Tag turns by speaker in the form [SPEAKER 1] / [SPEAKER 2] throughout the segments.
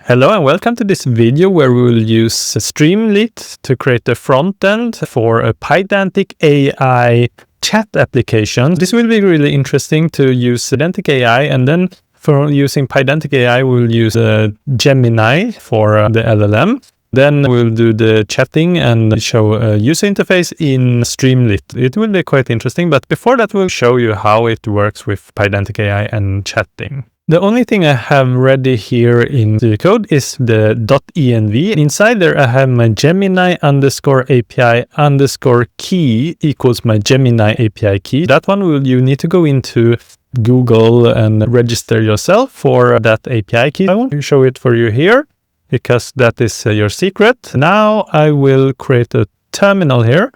[SPEAKER 1] Hello and welcome to this video where we will use Streamlit to create a front end for a PydanticAI chat application. This will be really interesting to use PydanticAI, and then for using PydanticAI we'll use Gemini for the LLM. Then we'll do the chatting and show a user interface in Streamlit. It will be quite interesting, but before that we'll show you how it works with PydanticAI and chatting. The only thing I have ready here in the code is the .env. Inside there I have my Gemini _API _key equals my Gemini API key. That one you need to go into Google and register yourself for that API key. I won't show it for you here because that is your secret. Now I will create a terminal here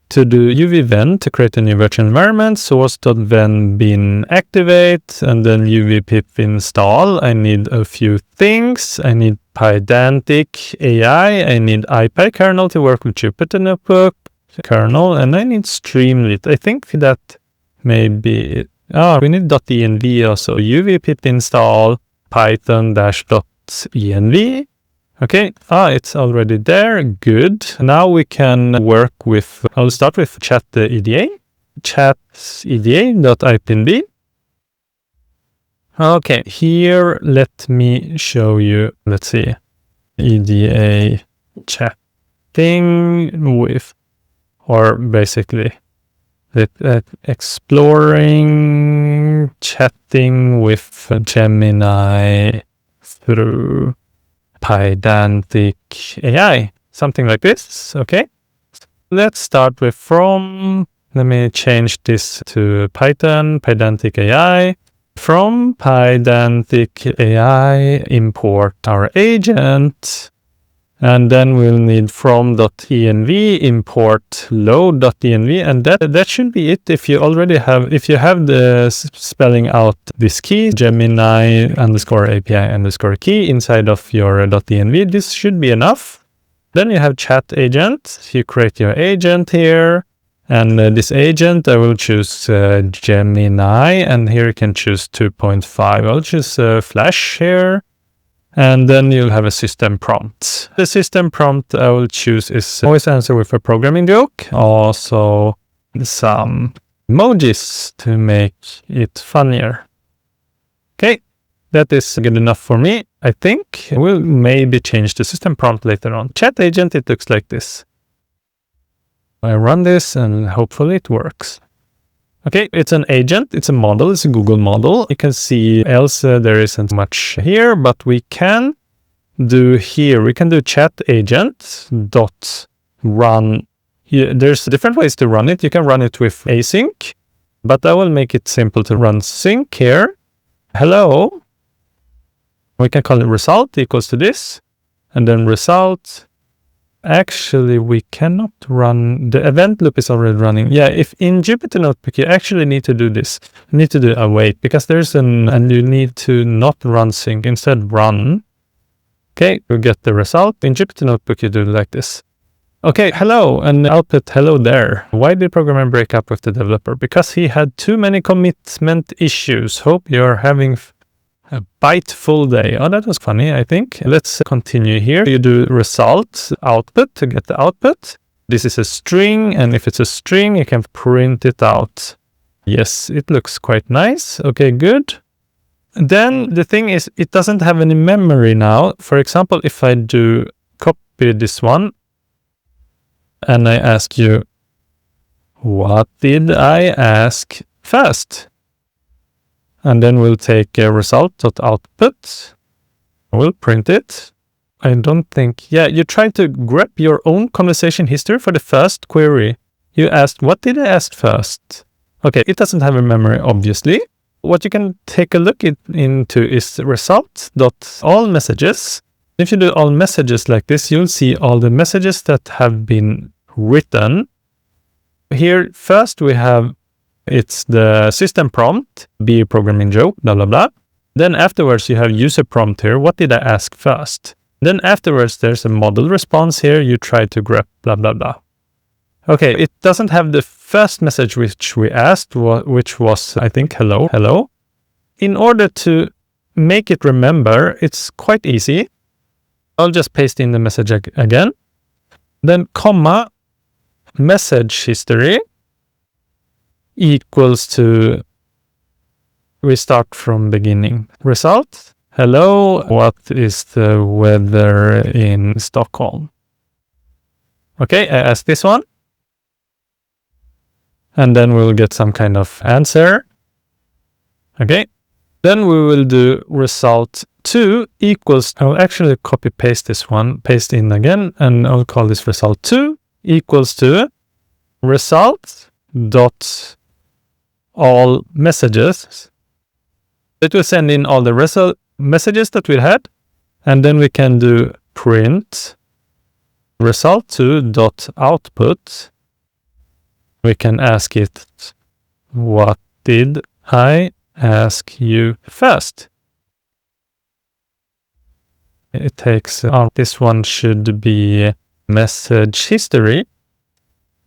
[SPEAKER 1] to do UV-ven to create a new virtual environment, source.ven bin activate, and then UV-pip install. I need a few things. I need PydanticAI, I need IPy to work with Jupyter Notebook kernel, and I need Streamlit. I think that may be it. We need .env also. UV-pip install python-.env. Okay, it's already there. Good. Now we can work with, I'll start with chat EDA, chat.eda.ipnb. Okay, here let me show you, let's see, EDA chatting with, or basically, exploring chatting with Gemini through PydanticAI, something like this. Okay, let's start with from. Let me change this to Python, PydanticAI. From PydanticAI, import our agent, and then we'll need from.env, import load.env, and that should be it. If you have the spelling out this key, Gemini _API key inside of your .env, this should be enough. Then you have chat agent. You create your agent here, and this agent I will choose Gemini, and here you can choose 2.5. I'll choose Flash here. And then you'll have a system prompt. The system prompt I will choose is always answer with a programming joke. Also some emojis to make it funnier. Okay, that is good enough for me. I think we'll maybe change the system prompt later on. Chat agent, it looks like this. I run this and hopefully it works. Okay, it's an agent, it's a model, it's a Google model. You can see else there isn't much here, but we can do here. We can do chat agent dot run. There's different ways to run it. You can run it with async, but I will make it simple to run sync here. Hello. We can call it result equals to this, and then result. Actually, we cannot run, the event loop is already running. Yeah, if in Jupyter Notebook, you actually need to do this. You need to do await because and you need to not run sync, instead run. Okay, you get the result. In Jupyter Notebook, you do it like this. Okay, hello, and output hello there. Why did programmer break up with the developer? Because he had too many commitment issues. Hope you're having a biteful day. Oh, that was funny, I think. Let's continue here. You do result output to get the output. This is a string, and if it's a string, you can print it out. Yes, it looks quite nice. Okay, good. Then the thing is, it doesn't have any memory now. For example, if I do copy this one, and I ask you, what did I ask first? And then we'll take a result.output. We'll print it. I don't think, you try to grab your own conversation history for the first query. You asked, what did I ask first? Okay, it doesn't have a memory, obviously. What you can take a look into is result.all messages. If you do all messages like this, you'll see all the messages that have been written. Here, first we have it's the system prompt, be a programming joke, blah, blah, blah. Then afterwards, you have user prompt here. What did I ask first? Then afterwards, there's a model response here. You try to grep, blah, blah, blah. Okay, it doesn't have the first message which we asked, which was, I think, hello, hello. In order to make it remember, it's quite easy. I'll just paste in the message again. Then comma, message history equals to, we start from beginning. Result, hello, what is the weather in Stockholm? Okay, I ask this one. And then we'll get some kind of answer. Okay, then we will do result 2 equals, I'll actually copy paste this one, paste in again, and I'll call this result 2 equals to result dot all messages. It will send in all the result messages that we had, and then we can do print result 2 dot output. We can ask it, what did I ask you first? It takes, this one should be message history.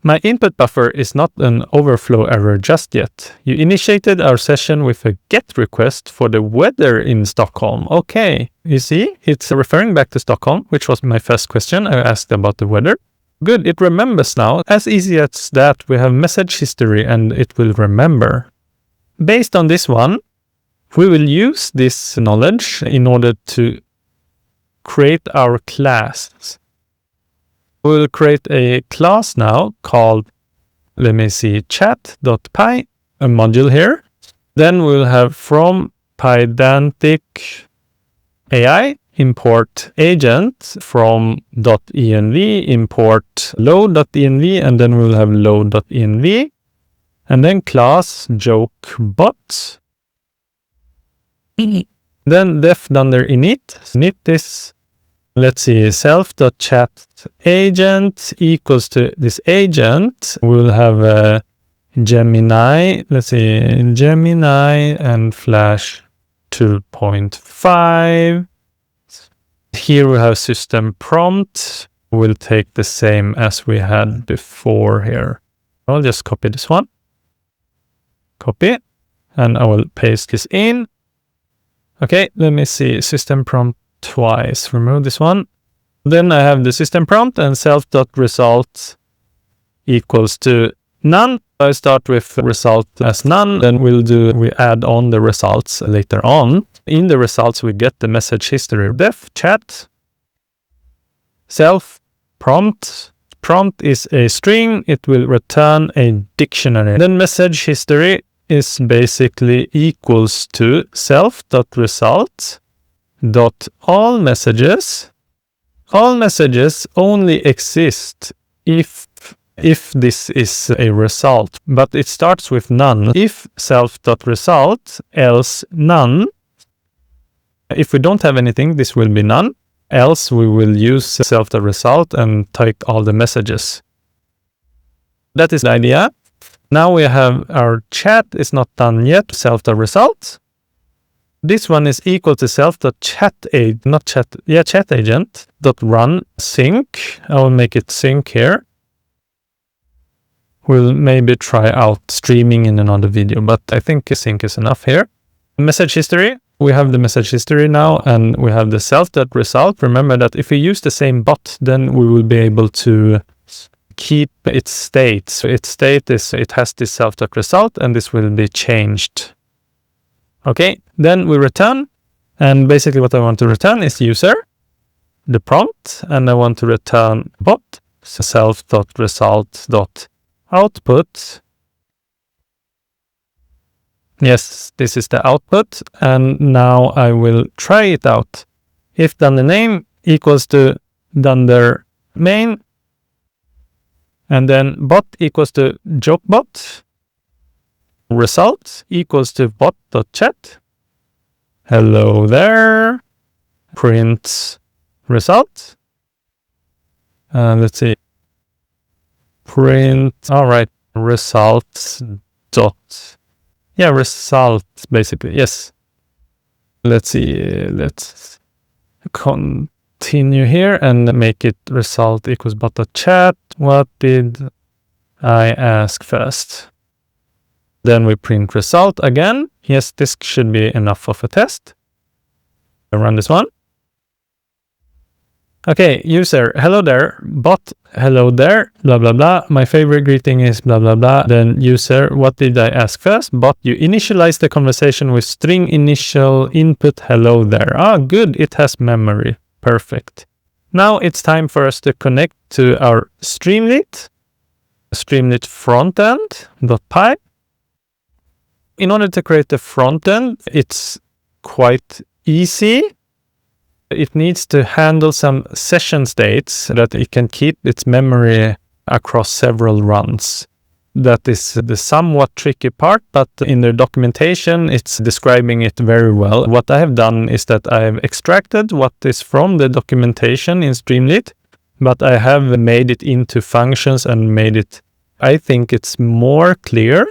[SPEAKER 1] My input buffer is not an overflow error just yet. You initiated our session with a GET request for the weather in Stockholm. Okay, you see, it's referring back to Stockholm, which was my first question. I asked about the weather. Good, it remembers now. As easy as that, we have message history and it will remember. Based on this one, we will use this knowledge in order to create our class. We will create a class now called, let me see, chat.py, a module here. Then we'll have from PydanticAI import agent, from .env import load.env, and then we'll have load.env, and then class jokebot. Then def under init. Init is, let's see, self.chatAgent equals to this agent. We'll have a Gemini, let's see, Gemini and flash 2.5. Here we have system prompt. We'll take the same as we had before here. I'll just copy this one. Copy. And I will paste this in. Okay, let me see. System prompt twice. Remove this one. Then I have the system prompt and self.result equals to none. I start with result as none. Then we add on the results later on. In the results, we get the message history. Def chat self prompt. Prompt is a string. It will return a dictionary. Then message history is basically equals to self.result dot all messages. All messages only exist if this is a result, but it starts with none. If self.result, else none. If we don't have anything, this will be none. Else we will use self.result and take all the messages. That is the idea. Now we have our chat is not done yet, self.result. This one is equal to self.chatagent dot run sync. I will make it sync here. We'll maybe try out streaming in another video, but I think sync is enough here. Message history. We have the message history now, and we have the self.result. Remember that if we use the same bot, then we will be able to keep its state. So its state is, it has this self.result, and this will be changed. Okay, then we return, and basically what I want to return is user, the prompt, and I want to return bot, so self.result.output. Yes, this is the output, and now I will try it out. If done the name equals to dunder main, and then bot equals to jokebot, result equals to bot.chat. Hello there. Print result. Let's see. Print. All right. Results dot. Yeah, result basically. Yes. Let's see. Let's continue here and make it result equals bot.chat. What did I ask first? Then we print result again. Yes, this should be enough of a test. I'll run this one. Okay, user, hello there, bot, hello there, blah, blah, blah. My favorite greeting is blah, blah, blah. Then user, what did I ask first? Bot, you initialize the conversation with string initial input hello there. Ah, good, it has memory. Perfect. Now it's time for us to connect to our Streamlit frontend.py. In order to create the frontend, it's quite easy. It needs to handle some session states so that it can keep its memory across several runs. That is the somewhat tricky part, but in the documentation, it's describing it very well. What I have done is that I have extracted what is from the documentation in Streamlit, but I have made it into functions and made it, I think it's more clear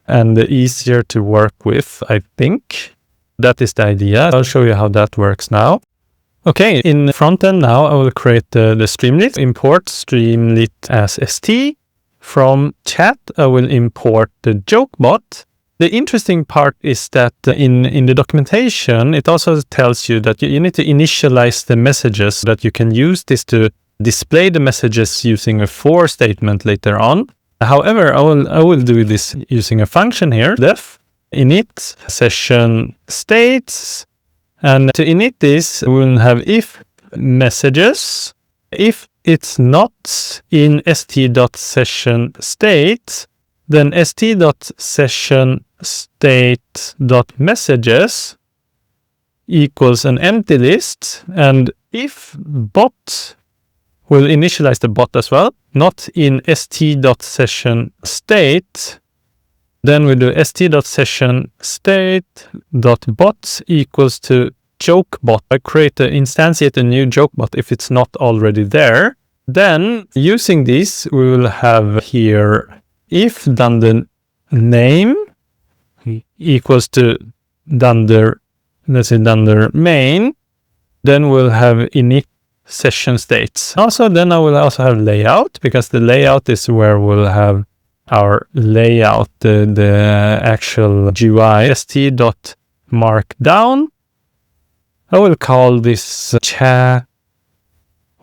[SPEAKER 1] and easier to work with, I think. That is the idea. I'll show you how that works now. Okay, in frontend now, I will create the Streamlit, import Streamlit as st. From chat, I will import the jokebot. The interesting part is that in the documentation, it also tells you that you need to initialize the messages so that you can use this to display the messages using a for statement later on. However, I will do this using a function here, def init session states. And to init this, we'll have if messages. If it's not in st.session_state, then st.session_state.messages equals an empty list. And if bot will initialize the bot as well, not in st.session_state, then we do st.session_state.bot equals to jokebot. I instantiate a new jokebot if it's not already there. Then using this, we will have here if dunder name equals to dunder, let's say dunder main, then we'll have init session states. Also, then I will also have layout, because the layout is where we'll have our layout, the actual GUI, st.markdown. I will call this chat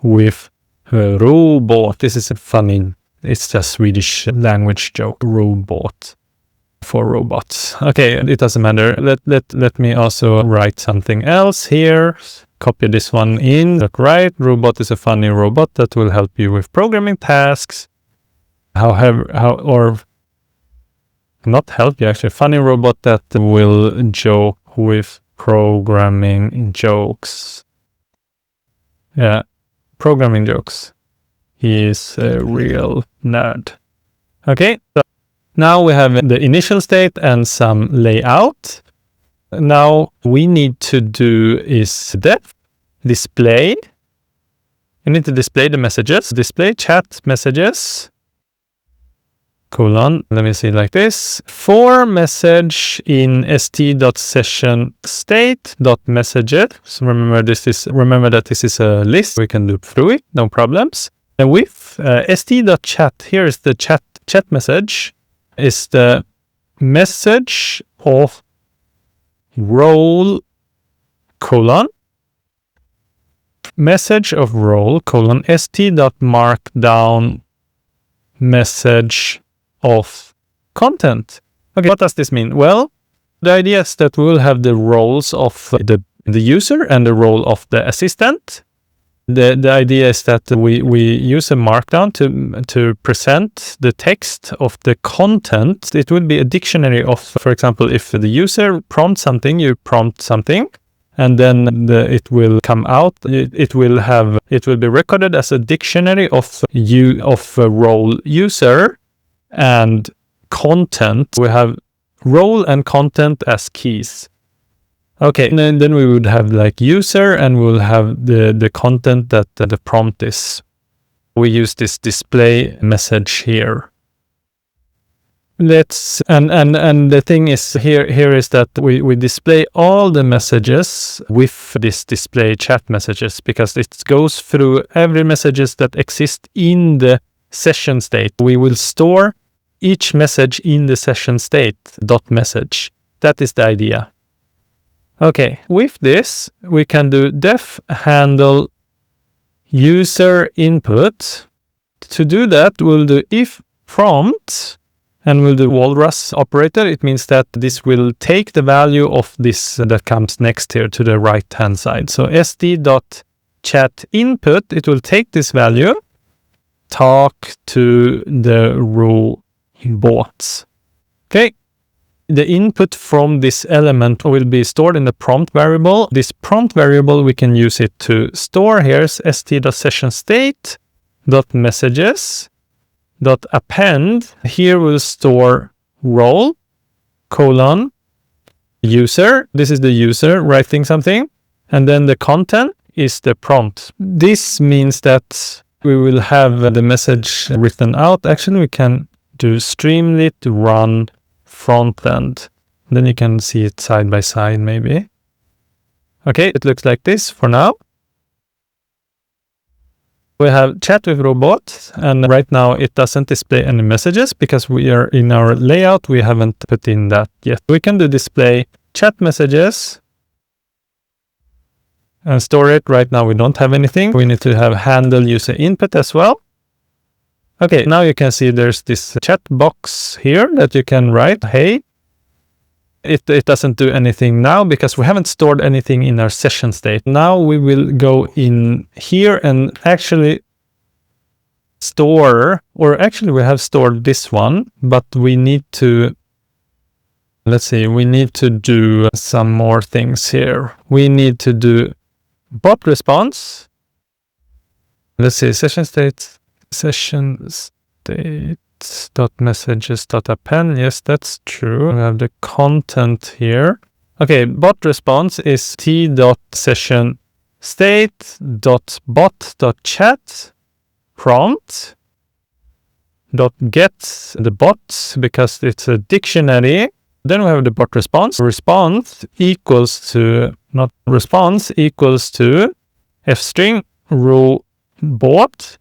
[SPEAKER 1] with robot. This is a funny, it's a Swedish language joke, robot for robots. Okay, it doesn't matter. Let me also write something else here. Copy this one in. Look, right, robot is a funny robot that will help you with programming tasks. Or not help you actually, funny robot that will joke with programming jokes. Yeah, programming jokes. He is a real nerd. Okay, so now we have the initial state and some layout. Now we need to do is def display. You need to display the messages. Display chat messages. Colon, let me see like this. For message in st.session_state.messages. So remember that this is a list. We can loop through it, no problems. And with st.chat, here is the chat message. Is the message of role colon message of role colon st.markdown message of content. Okay, what does this mean? Well, the idea is that we will have the roles of the user and the role of the assistant. The idea is that we use a markdown to present the text of the content. It would be a dictionary of, for example, if the user prompts something, you prompt something, and then it will come out. It will be recorded as a dictionary of role user and content. We have role and content as keys. Okay, and then we would have like user, and we'll have the content that the prompt is. We use this display message here. And the thing is here is that we display all the messages with this display chat messages, because it goes through every messages that exist in the session state. We will store each message in the session state .message. That is the idea. Okay, with this, we can do def handle user input. To do that, we'll do if prompt, and we'll do walrus operator. It means that this will take the value of this that comes next here to the right-hand side. So sd.chat input, it will take this value, talk to the robot. Okay. The input from this element will be stored in the prompt variable. This prompt variable, we can use it to store. Here's st.sessionState.messages.append. Here we'll store role, user. This is the user writing something. And then the content is the prompt. This means that we will have the message written out. Actually, we can do Streamlit run Frontend. Then you can see it side by side maybe. Okay, it looks like this for now. We have chat with robot, and right now it doesn't display any messages because we are in our layout, we haven't put in that yet. We can do display chat messages and store it. Right now we don't have anything. We need to have handle user input as well. Okay, now you can see there's this chat box here that you can write, hey. It doesn't do anything now because we haven't stored anything in our session state. Now we will go in here and actually store, or actually we have stored this one, but we need to, let's see, we need to do some more things here. We need to do bot response. Let's see, session state.messages.append. Yes, that's true. We have the content here. Okay, bot response is t.session_state.bot.chat prompt .get the bot because it's a dictionary. Then we have the bot response. Response equals to, not response, equals to f-string robot.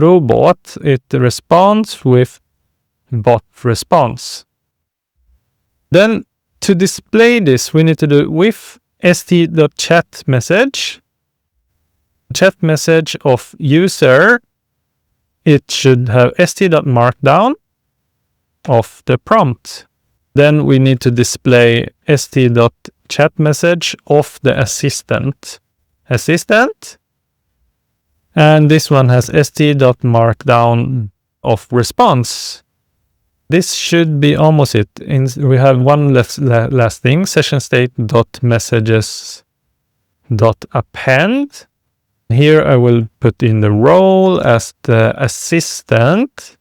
[SPEAKER 1] It responds with bot response. Then to display this, we need to do with st.chat message. Chat message of user, it should have st.markdown of the prompt. Then we need to display st.chat message of the assistant. And this one has st.markdown of response. This should be almost it. We have one last thing, session state.messages.append. Here I will put in the role as the assistant.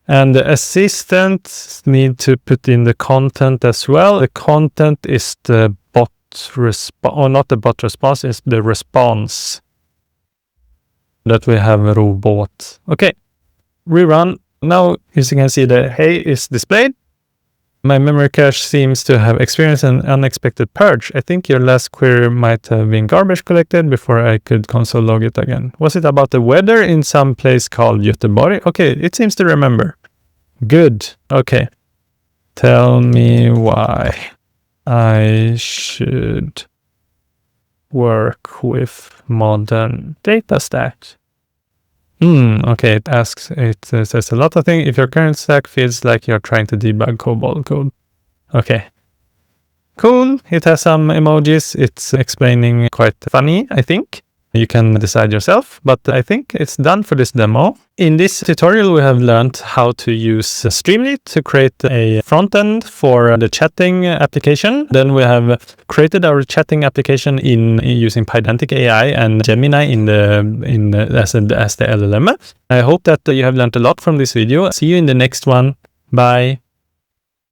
[SPEAKER 1] And the assistant need to put in the content as well. The content is the bot response, or not the bot response, it's the response that we have a robot. Okay, rerun. Now, as you can see, the hey is displayed. My memory cache seems to have experienced an unexpected purge. I think your last query might have been garbage collected before I could console log it again. Was it about the weather in some place called Göteborg? Okay, it seems to remember. Good. Okay. Tell me why I should work with modern data stack. Okay, it says a lot of things. If your current stack feels like you're trying to debug COBOL code. Okay. Cool. It has some emojis. It's explaining quite funny, I think. You can decide yourself, but I think it's done for this demo. In this tutorial, we have learned how to use Streamlit to create a front-end for the chatting application. Then we have created our chatting application in using PydanticAI and Gemini as the LLM. I hope that you have learned a lot from this video. See you in the next one. Bye.